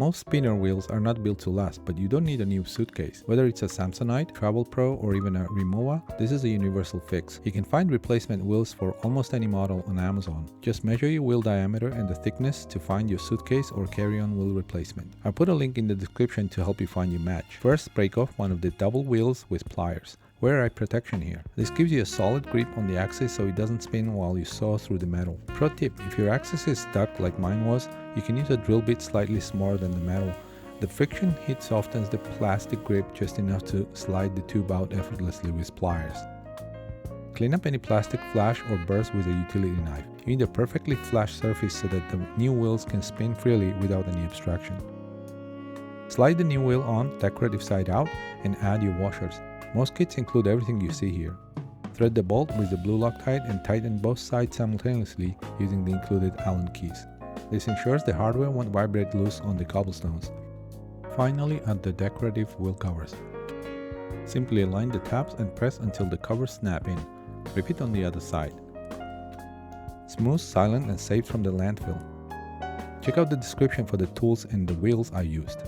Most spinner wheels are not built to last, but you don't need a new Suitcase. Whether it's a Samsonite, Travelpro, or even a Rimowa, this is a universal fix. You can find replacement wheels for almost any model on Amazon. Just measure your wheel diameter and the thickness to find your Suitcase or carry-on wheel replacement. I'll put a link in the description to help you find your match. First, break off one of the double wheels with pliers. Wear eye protection here. This gives you a solid grip on the axis so it doesn't spin while you saw through the metal. Pro tip, if your axis is stuck like mine was, you can use a drill bit slightly smaller than the metal. The friction hit softens the plastic grip just enough to slide the tube out effortlessly with pliers. Clean up any plastic flash or burrs with a utility knife. You need a perfectly flash surface so that the new wheels can spin freely without any obstruction. Slide the new wheel on, decorative side out, and add your washers. Most kits include everything you see here. Thread the bolt with the blue Loctite and tighten both sides simultaneously using the included Allen keys. This ensures the hardware won't vibrate loose on the cobblestones. Finally, add the decorative wheel covers. Simply align the tabs and press until the covers snap in. Repeat on the other side. Smooth, silent, and safe from the landfill. Check out the description for the tools and the wheels I used.